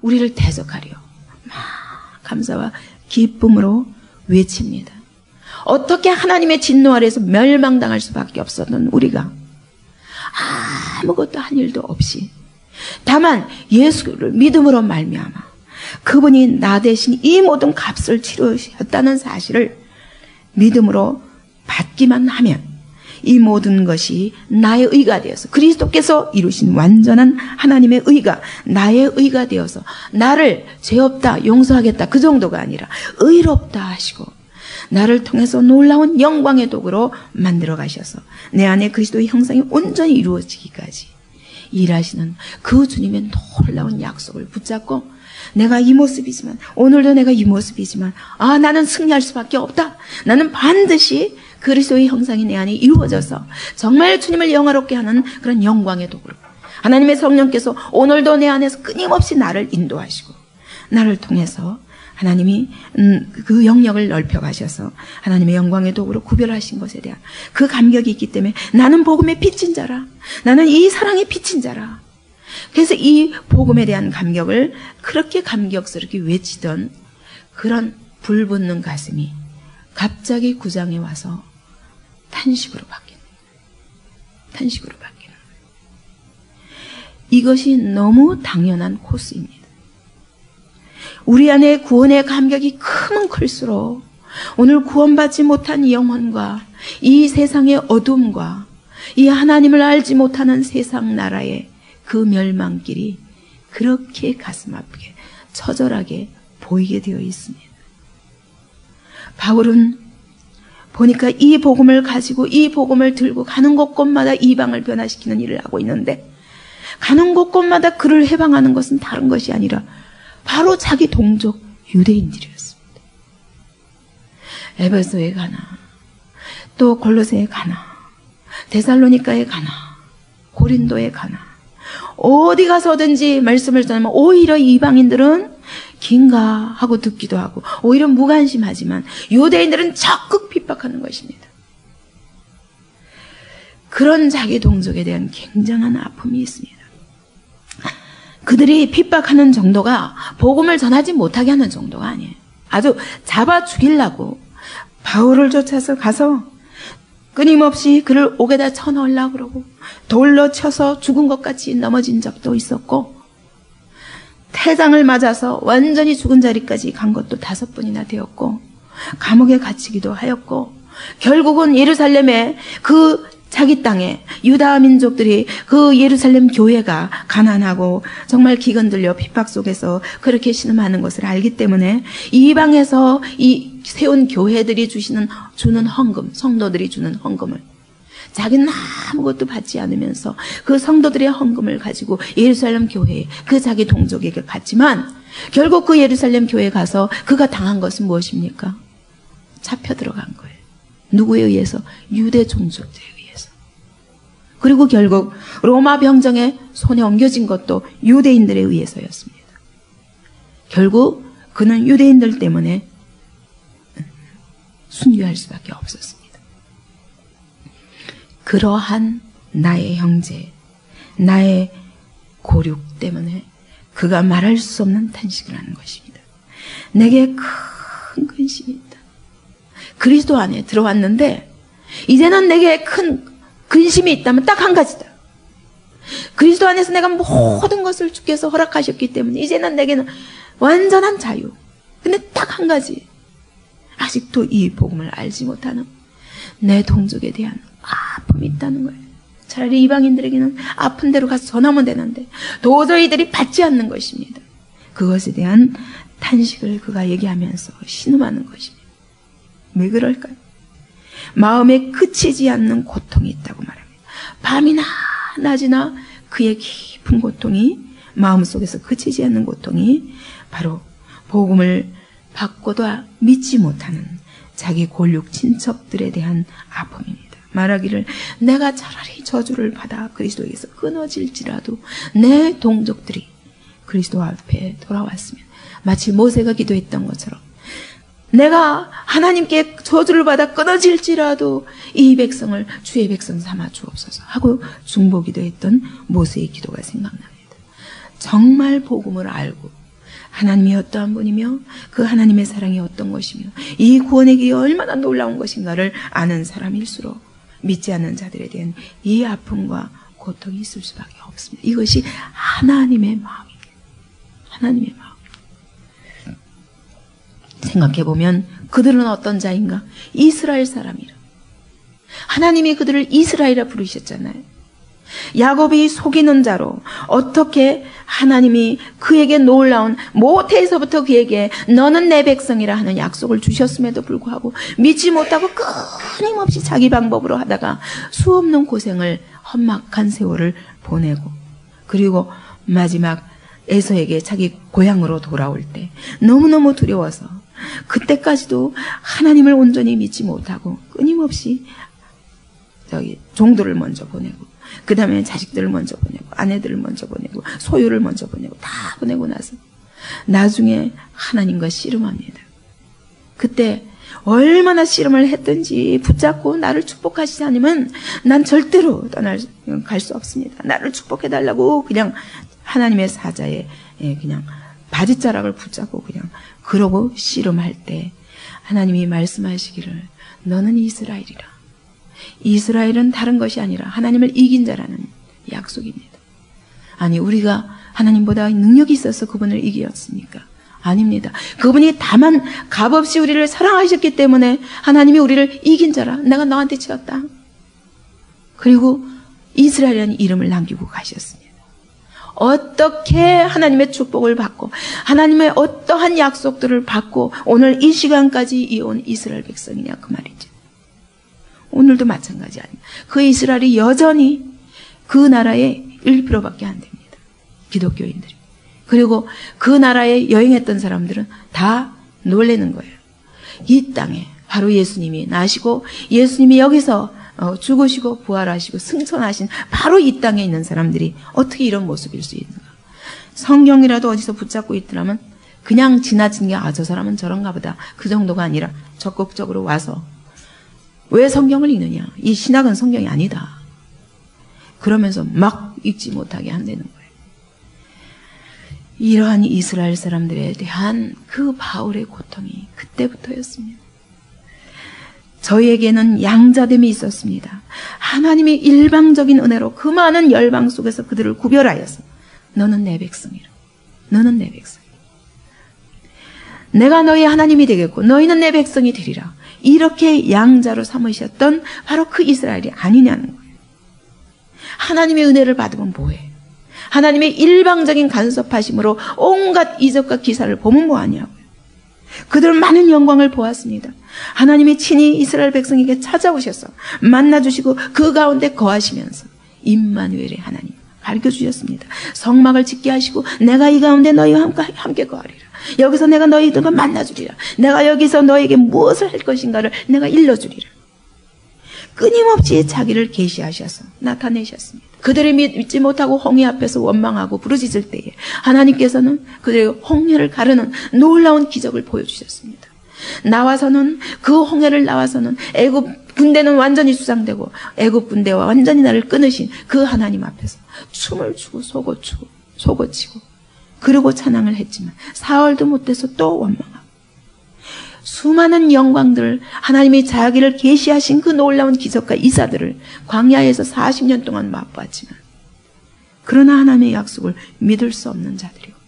우리를 대적하려 막 감사와 기쁨으로 외칩니다. 어떻게 하나님의 진노 아래에서 멸망당할 수밖에 없었던 우리가 아무것도 한 일도 없이 다만 예수를 믿음으로 말미암아 그분이 나 대신 이 모든 값을 치르셨다는 사실을 믿음으로 받기만 하면 이 모든 것이 나의 의가 되어서 그리스도께서 이루신 완전한 하나님의 의가 나의 의가 되어서 나를 죄 없다 용서하겠다 그 정도가 아니라 의롭다 하시고 나를 통해서 놀라운 영광의 도구로 만들어 가셔서 내 안에 그리스도의 형상이 온전히 이루어지기까지 일하시는 그 주님의 놀라운 약속을 붙잡고 내가 이 모습이지만 오늘도 내가 이 모습이지만 나는 승리할 수밖에 없다. 나는 반드시 그리스도의 형상이 내 안에 이루어져서 정말 주님을 영화롭게 하는 그런 영광의 도구로 하나님의 성령께서 오늘도 내 안에서 끊임없이 나를 인도하시고 나를 통해서 하나님이 그 영역을 넓혀가셔서 하나님의 영광의 도구로 구별하신 것에 대한 그 감격이 있기 때문에 나는 복음의 빚진 자라. 나는 이 사랑의 빚진 자라. 그래서 이 복음에 대한 감격을 그렇게 감격스럽게 외치던 그런 불붙는 가슴이 갑자기 구장에 와서 탄식으로 바뀌는 거예요. 탄식으로 바뀌는 거예요. 이것이 너무 당연한 코스입니다. 우리 안에 구원의 감격이 크면 클수록 오늘 구원받지 못한 영혼과 이 세상의 어둠과 이 하나님을 알지 못하는 세상 나라의 그 멸망길이 그렇게 가슴 아프게 처절하게 보이게 되어 있습니다. 바울은 보니까 이 복음을 가지고 이 복음을 들고 가는 곳곳마다 이방을 변화시키는 일을 하고 있는데 가는 곳곳마다 그를 해방하는 것은 다른 것이 아니라 바로 자기 동족 유대인들이었습니다. 에베소에 가나 또 골로새에 가나 데살로니가에 가나 고린도에 가나 어디 가서든지 말씀을 전하면 오히려 이방인들은 긴가 하고 듣기도 하고 오히려 무관심하지만 유대인들은 적극 핍박하는 것입니다. 그런 자기 동족에 대한 굉장한 아픔이 있습니다. 그들이 핍박하는 정도가 복음을 전하지 못하게 하는 정도가 아니에요. 아주 잡아 죽이려고 바울을 쫓아서 가서 끊임없이 그를 옥에다 쳐넣으려고 그러고 돌로 쳐서 죽은 것 같이 넘어진 적도 있었고 태장을 맞아서 완전히 죽은 자리까지 간 것도 5번이나 되었고 감옥에 갇히기도 하였고 결국은 예루살렘에 그 자기 땅에 유다 민족들이 그 예루살렘 교회가 가난하고 정말 기근들려 핍박 속에서 그렇게 신음하는 것을 알기 때문에 이방에서 이 세운 교회들이 주는 헌금, 성도들이 주는 헌금을 자기는 아무것도 받지 않으면서 그 성도들의 헌금을 가지고 예루살렘 교회에 그 자기 동족에게 갔지만 결국 그 예루살렘 교회에 가서 그가 당한 것은 무엇입니까? 잡혀 들어간 거예요. 누구에 의해서? 유대 종족들에 의해서. 그리고 결국 로마 병정에 손에 옮겨진 것도 유대인들에 의해서였습니다. 결국 그는 유대인들 때문에 순교할 수밖에 없었습니다. 그러한 나의 형제, 나의 고륙 때문에 그가 말할 수 없는 탄식을 하는 것입니다. 내게 큰 근심이 있다. 그리스도 안에 들어왔는데 이제는 내게 큰 근심이 있다면 딱 한 가지다. 그리스도 안에서 내가 모든 것을 주께서 허락하셨기 때문에 이제는 내게는 완전한 자유. 근데 딱 한 가지. 아직도 이 복음을 알지 못하는 내 동족에 대한 아픔이 있다는 거예요. 차라리 이방인들에게는 아픈 대로 가서 전하면 되는데 도저히 이들이 받지 않는 것입니다. 그것에 대한 탄식을 그가 얘기하면서 신음하는 것입니다. 왜 그럴까요? 마음에 그치지 않는 고통이 있다고 말합니다. 밤이나 낮이나 그의 깊은 고통이 마음속에서 그치지 않는 고통이 바로 복음을 받고도 믿지 못하는 자기 골육 친척들에 대한 아픔입니다. 말하기를 내가 차라리 저주를 받아 그리스도에게서 끊어질지라도 내 동족들이 그리스도 앞에 돌아왔으면 마치 모세가 기도했던 것처럼 내가 하나님께 저주를 받아 끊어질지라도 이 백성을 주의 백성 삼아 주옵소서 하고 중보기도 했던 모세의 기도가 생각납니다. 정말 복음을 알고 하나님이 어떠한 분이며 그 하나님의 사랑이 어떤 것이며 이 구원의 길이 얼마나 놀라운 것인가를 아는 사람일수록 믿지 않는 자들에 대한 이 아픔과 고통이 있을 수밖에 없습니다. 이것이 하나님의 마음입니다. 하나님의 마음. 생각해보면 그들은 어떤 자인가? 이스라엘 사람이라. 하나님이 그들을 이스라엘이라 부르셨잖아요. 야곱이 속이는 자로 어떻게 하나님이 그에게 놀라운 모태에서부터 그에게 너는 내 백성이라 하는 약속을 주셨음에도 불구하고 믿지 못하고 끊임없이 자기 방법으로 하다가 수없는 고생을 험악한 세월을 보내고 그리고 마지막 에서에게 자기 고향으로 돌아올 때 너무너무 두려워서 그때까지도 하나님을 온전히 믿지 못하고 끊임없이 종들을 먼저 보내고 그 다음에 자식들을 먼저 보내고 아내들을 먼저 보내고 소유를 먼저 보내고 다 보내고 나서 나중에 하나님과 씨름합니다. 그때 얼마나 씨름을 했든지 붙잡고 나를 축복하시자님은 난 절대로 갈 수 없습니다. 나를 축복해달라고 그냥 하나님의 사자에 그냥 바지자락을 붙잡고 그냥 그러고 씨름할 때 하나님이 말씀하시기를 너는 이스라엘이라. 이스라엘은 다른 것이 아니라 하나님을 이긴 자라는 약속입니다. 아니 우리가 하나님보다 능력이 있어서 그분을 이겼습니까? 아닙니다. 그분이 다만 값없이 우리를 사랑하셨기 때문에 하나님이 우리를 이긴 자라. 내가 너한테 지었다. 그리고 이스라엘이라는 이름을 남기고 가셨습니다. 어떻게 하나님의 축복을 받고 하나님의 어떠한 약속들을 받고 오늘 이 시간까지 이어온 이스라엘 백성이냐 그 말이죠. 오늘도 마찬가지 아닙니다. 그 이스라엘이 여전히 그 나라에 1%밖에 안 됩니다. 기독교인들이. 그리고 그 나라에 여행했던 사람들은 다 놀라는 거예요. 이 땅에 바로 예수님이 나시고 예수님이 여기서 죽으시고 부활하시고 승천하신 바로 이 땅에 있는 사람들이 어떻게 이런 모습일 수 있는가. 성경이라도 어디서 붙잡고 있더라면 그냥 지나친 게 저 사람은 저런가 보다 그 정도가 아니라 적극적으로 와서 왜 성경을 읽느냐. 이 신학은 성경이 아니다. 그러면서 막 읽지 못하게 한다는 거예요. 이러한 이스라엘 사람들에 대한 그 바울의 고통이 그때부터였습니다. 저희에게는 양자됨이 있었습니다. 하나님이 일방적인 은혜로 그 많은 열방 속에서 그들을 구별하여서 너는 내 백성이라. 너는 내 백성이라. 내가 너희 하나님이 되겠고 너희는 내 백성이 되리라. 이렇게 양자로 삼으셨던 바로 그 이스라엘이 아니냐는 거예요. 하나님의 은혜를 받으면 뭐해? 하나님의 일방적인 간섭하심으로 온갖 이적과 기사를 보면 뭐하냐고요. 그들 많은 영광을 보았습니다. 하나님이 친히 이스라엘 백성에게 찾아오셔서 만나주시고 그 가운데 거하시면서 임마누엘의 하나님 가르쳐주셨습니다. 성막을 짓게 하시고 내가 이 가운데 너희와 함께 거하리라. 여기서 내가 너희들과 만나주리라. 내가 여기서 너에게 무엇을 할 것인가를 내가 일러주리라. 끊임없이 자기를 계시하셔서 나타내셨습니다. 그들이 믿지 못하고 홍해 앞에서 원망하고 부르짖을 때에 하나님께서는 그들의 홍해를 가르는 놀라운 기적을 보여주셨습니다. 나와서는 그 홍해를 나와서는 애굽 군대는 완전히 수상되고 애굽 군대와 완전히 나를 끊으신 그 하나님 앞에서 춤을 추고 속어치고 그리고 찬양을 했지만 사흘도 못 돼서 또 원망하고 수많은 영광들 하나님이 자기를 계시하신 그 놀라운 기적과 이사들을 광야에서 40년 동안 맛보았지만 그러나 하나님의 약속을 믿을 수 없는 자들이고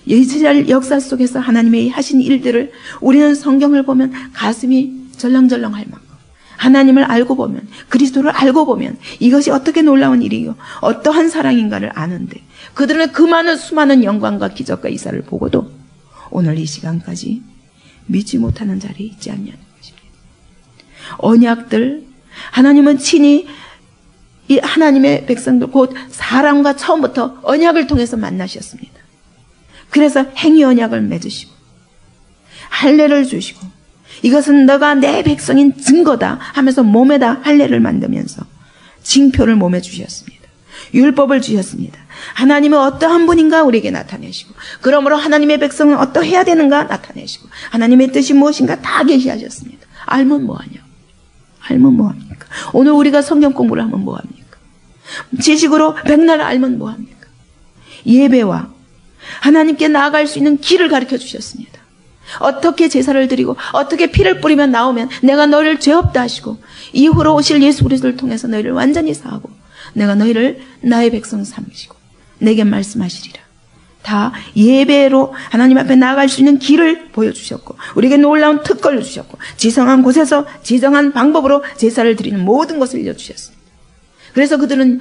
이스라엘 역사 속에서 하나님의 하신 일들을 우리는 성경을 보면 가슴이 절렁절렁할 만큼 하나님을 알고 보면 그리스도를 알고 보면 이것이 어떻게 놀라운 일이요 어떠한 사랑인가를 아는데 그들은 그 많은 수많은 영광과 기적과 이사를 보고도 오늘 이 시간까지 믿지 못하는 자리에 있지 않냐는 것입니다. 언약들 하나님은 친히 이 하나님의 백성들 곧 사람과 처음부터 언약을 통해서 만나셨습니다. 그래서 행위 언약을 맺으시고 할례를 주시고 이것은 너가 내 백성인 증거다 하면서 몸에다 할례를 만들면서 징표를 몸에 주셨습니다. 율법을 주셨습니다. 하나님은 어떠한 분인가 우리에게 나타내시고 그러므로 하나님의 백성은 어떠해야 되는가 나타내시고 하나님의 뜻이 무엇인가 다 계시하셨습니다. 알면 뭐하냐? 알면 뭐합니까? 오늘 우리가 성경 공부를 하면 뭐합니까? 지식으로 백날 알면 뭐합니까? 예배와 하나님께 나아갈 수 있는 길을 가르쳐 주셨습니다. 어떻게 제사를 드리고 어떻게 피를 뿌리면 나오면 내가 너희를 죄 없다 하시고 이후로 오실 예수 그리스도를 통해서 너희를 완전히 사하고 내가 너희를 나의 백성 삼으시고 내게 말씀하시리라. 다 예배로 하나님 앞에 나아갈 수 있는 길을 보여주셨고 우리에게 놀라운 특권을 주셨고 지정한 곳에서 지정한 방법으로 제사를 드리는 모든 것을 알려주셨습니다. 그래서 그들은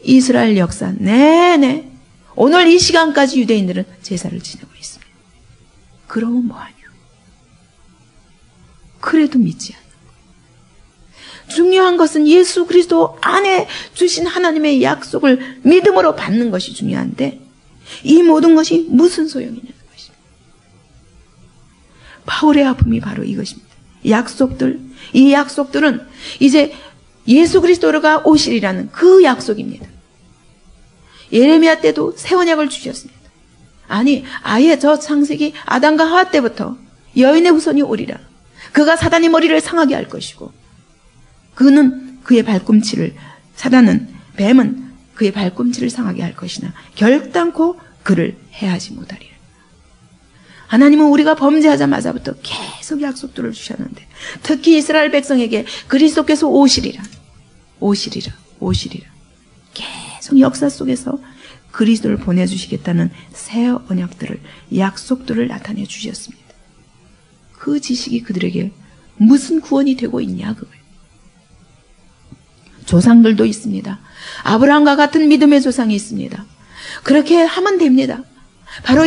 이스라엘 역사 내내 오늘 이 시간까지 유대인들은 제사를 지내고 있습니다. 그러면 뭐하냐? 그래도 믿지 않는 거예요. 중요한 것은 예수 그리스도 안에 주신 하나님의 약속을 믿음으로 받는 것이 중요한데 이 모든 것이 무슨 소용이냐는 것입니다. 바울의 아픔이 바로 이것입니다. 약속들, 이 약속들은 이제 예수 그리스도가 오시리라는 그 약속입니다. 예레미야 때도 새 언약을 주셨습니다. 아니, 아예 저 창세기 아담과 하와 때부터 여인의 후손이 오리라. 그가 사단의 머리를 상하게 할 것이고 그는 그의 발꿈치를 사단은 뱀은 그의 발꿈치를 상하게 할 것이나 결단코 그를 해하지 못하리라. 하나님은 우리가 범죄하자마자부터 계속 약속들을 주셨는데 특히 이스라엘 백성에게 그리스도께서 오시리라. 계속 역사 속에서 그리스도를 보내주시겠다는 새 언약들을 약속들을 나타내 주셨습니다. 그 지식이 그들에게 무슨 구원이 되고 있냐 그거예요. 조상들도 있습니다. 아브라함과 같은 믿음의 조상이 있습니다. 그렇게 하면 됩니다.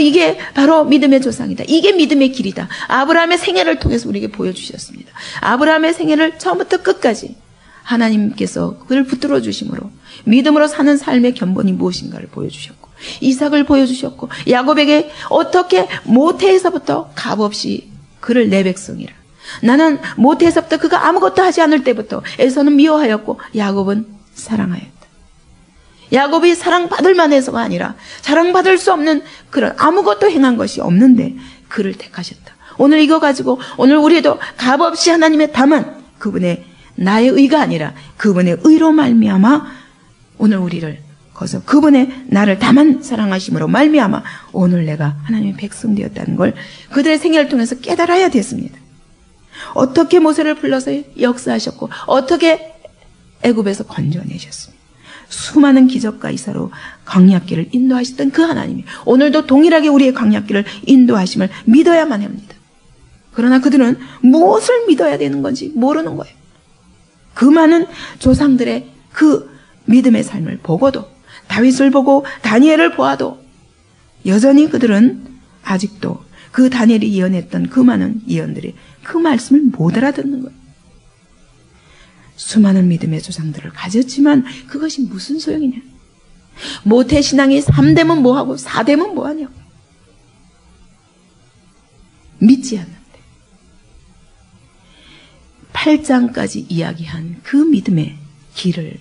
이게 바로 믿음의 조상이다. 이게 믿음의 길이다. 아브라함의 생애를 통해서 우리에게 보여주셨습니다. 아브라함의 생애를 처음부터 끝까지 하나님께서 그를 붙들어 주심으로 믿음으로 사는 삶의 견본이 무엇인가를 보여주셨고 이삭을 보여주셨고 야곱에게 어떻게 모태에서부터 값없이 그를 내 백성이라. 나는 모태에서부터 그가 아무것도 하지 않을 때부터 에서는 미워하였고 야곱은 사랑하였다. 야곱이 사랑받을 만해서가 아니라 사랑받을 수 없는 그런 아무것도 행한 것이 없는데 그를 택하셨다. 오늘 이거 가지고 오늘 우리도 값없이 하나님의 담은 그분의 나의 의가 아니라 그분의 의로 말미암아 오늘 우리를 거서 그분의 나를 다만 사랑하심으로 말미암아 오늘 내가 하나님의 백성 되었다는 걸 그들의 생애를 통해서 깨달아야 됐습니다. 어떻게 모세를 불러서 역사하셨고 어떻게 애굽에서 건져내셨습니다. 수많은 기적과 이사로 광야길을 인도하시던 그 하나님이 오늘도 동일하게 우리의 광야길을 인도하심을 믿어야만 합니다. 그러나 그들은 무엇을 믿어야 되는 건지 모르는 거예요. 그 많은 조상들의 그 믿음의 삶을 보고도 다윗을 보고 다니엘을 보아도 여전히 그들은 아직도 그 다니엘이 예언했던 그 많은 예언들이 그 말씀을 못 알아듣는 거예요. 수많은 믿음의 조상들을 가졌지만 그것이 무슨 소용이냐. 모태신앙이 3대면 뭐하고 4대면 뭐하냐고. 믿지 않는데 8장까지 이야기한 그 믿음의 길을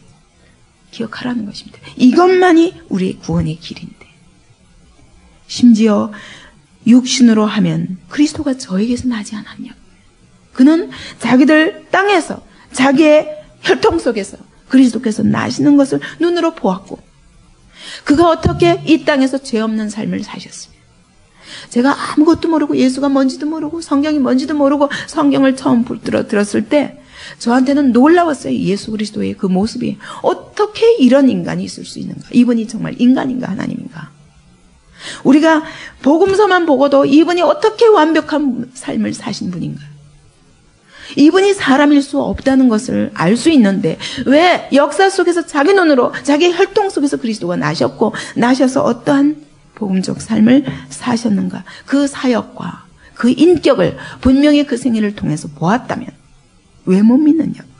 기억하라는 것입니다. 이것만이 우리의 구원의 길인데 심지어 육신으로 하면 그리스도가 저에게서 나지 않았냐고. 그는 자기들 땅에서 자기의 혈통 속에서 그리스도께서 나시는 것을 눈으로 보았고 그가 어떻게 이 땅에서 죄 없는 삶을 사셨습니다. 제가 아무것도 모르고 예수가 뭔지도 모르고 성경이 뭔지도 모르고 성경을 처음 들었을 때 저한테는 놀라웠어요. 예수 그리스도의 그 모습이 어떻게 이런 인간이 있을 수 있는가. 이분이 정말 인간인가 하나님인가. 우리가 복음서만 보고도 이분이 어떻게 완벽한 삶을 사신 분인가. 이분이 사람일 수 없다는 것을 알 수 있는데 왜 역사 속에서 자기 눈으로 자기 혈통 속에서 그리스도가 나셨고 나셔서 어떠한 복음적 삶을 사셨는가. 그 사역과 그 인격을 분명히 그 생애를 통해서 보았다면 왜 못 믿느냐고.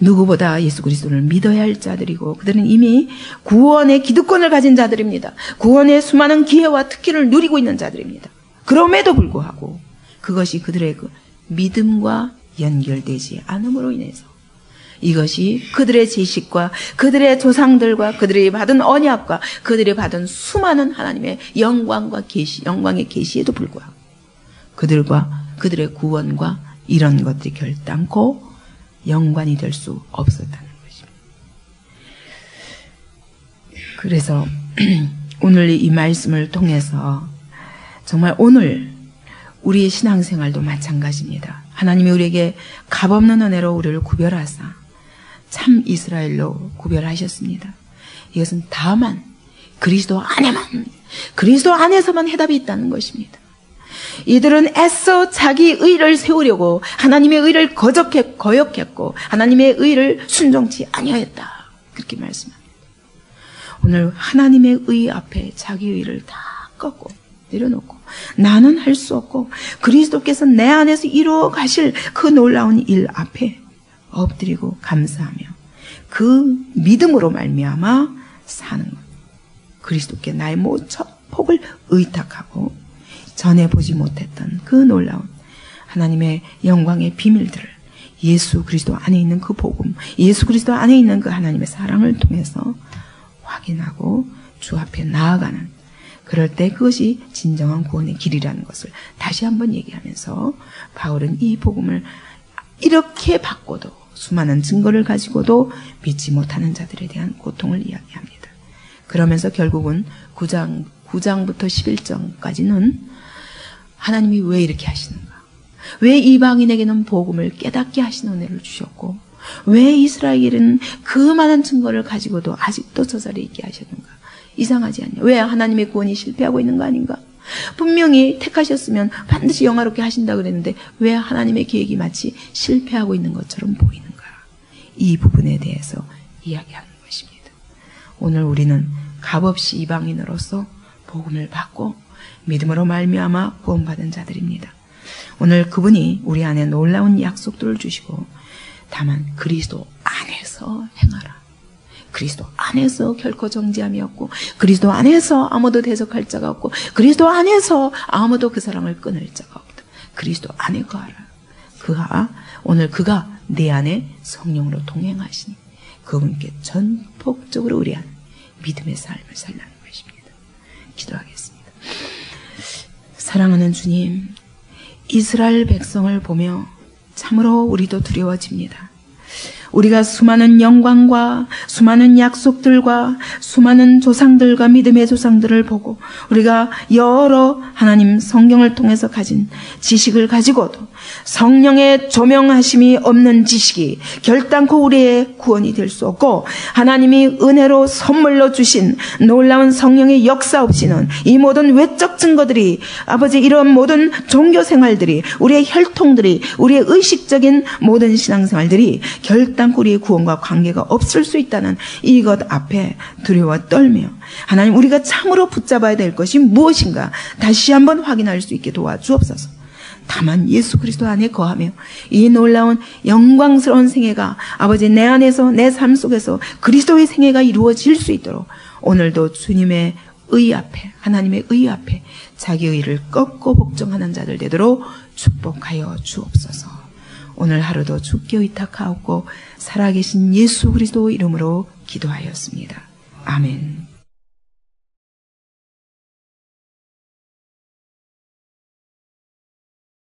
누구보다 예수 그리스도를 믿어야 할 자들이고 그들은 이미 구원의 기득권을 가진 자들입니다. 구원의 수많은 기회와 특권을 누리고 있는 자들입니다. 그럼에도 불구하고 그것이 그들의 그 믿음과 연결되지 않음으로 인해서 이것이 그들의 지식과 그들의 조상들과 그들이 받은 언약과 그들이 받은 수많은 하나님의 영광과 계시, 영광의 계시에도 불구하고 그들과 그들의 구원과 이런 것들이 결단코 연관이 될 수 없었다는 것입니다. 그래서 오늘 이 말씀을 통해서 정말 오늘 우리의 신앙생활도 마찬가지입니다. 하나님이 우리에게 값없는 은혜로 우리를 구별하사 참 이스라엘로 구별하셨습니다. 이것은 다만 그리스도 안에서만 해답이 있다는 것입니다. 이들은 애써 자기 의를 세우려고 하나님의 의를 거역했고 하나님의 의를 순종치 아니하였다. 그렇게 말씀합니다. 오늘 하나님의 의 앞에 자기 의를 다 꺾고 내려놓고 나는 할 수 없고 그리스도께서 내 안에서 이루어 가실 그 놀라운 일 앞에 엎드리고 감사하며 그 믿음으로 말미암아 사는 것. 그리스도께 나의 모든 폭을 의탁하고 전에 보지 못했던 그 놀라운 하나님의 영광의 비밀들을 예수 그리스도 안에 있는 그 복음, 예수 그리스도 안에 있는 그 하나님의 사랑을 통해서 확인하고 주 앞에 나아가는, 그럴 때 그것이 진정한 구원의 길이라는 것을 다시 한번 얘기하면서 바울은 이 복음을 이렇게 받고도 수많은 증거를 가지고도 믿지 못하는 자들에 대한 고통을 이야기합니다. 그러면서 결국은 9장부터 11장까지는 하나님이 왜 이렇게 하시는가? 왜 이방인에게는 복음을 깨닫게 하시는 은혜를 주셨고 왜 이스라엘은 그 많은 증거를 가지고도 아직도 저 자리에 있게 하셨는가? 이상하지 않냐? 왜 하나님의 구원이 실패하고 있는 거 아닌가? 분명히 택하셨으면 반드시 영화롭게 하신다 그랬는데 왜 하나님의 계획이 마치 실패하고 있는 것처럼 보이는가? 이 부분에 대해서 이야기하는 것입니다. 오늘 우리는 값없이 이방인으로서 복음을 받고 믿음으로 말미암아 구원받은 자들입니다. 오늘 그분이 우리 안에 놀라운 약속들을 주시고 다만 그리스도 안에서 행하라. 그리스도 안에서 결코 정죄함이 없고 그리스도 안에서 아무도 대적할 자가 없고 그리스도 안에서 아무도 그 사랑을 끊을 자가 없다. 그리스도 안에 거하라. 오늘 그가 내 안에 성령으로 동행하시니 그분께 전폭적으로 우리 안에 믿음의 삶을 살라는 것입니다. 기도하겠습니다. 사랑하는 주님, 이스라엘 백성을 보며 참으로 우리도 두려워집니다. 우리가 수많은 영광과 수많은 약속들과 수많은 조상들과 믿음의 조상들을 보고 우리가 여러 하나님 성경을 통해서 가진 지식을 가지고도 성령의 조명하심이 없는 지식이 결단코 우리의 구원이 될 수 없고 하나님이 은혜로 선물로 주신 놀라운 성령의 역사 없이는 이 모든 외적 증거들이 아버지 이런 모든 종교 생활들이 우리의 혈통들이 우리의 의식적인 모든 신앙생활들이 결단코 우리의 구원과 관계가 없을 수 있다는 이것 앞에 두려워 떨며 하나님 우리가 참으로 붙잡아야 될 것이 무엇인가 다시 한번 확인할 수 있게 도와주옵소서. 다만 예수 그리스도 안에 거하며 이 놀라운 영광스러운 생애가 아버지 내 안에서 내 삶 속에서 그리스도의 생애가 이루어질 수 있도록 오늘도 주님의 의 앞에 하나님의 의 앞에 자기 의를 꺾고 복종하는 자들 되도록 축복하여 주옵소서. 오늘 하루도 주께 의탁하옵고 살아계신 예수 그리스도 이름으로 기도하였습니다. 아멘.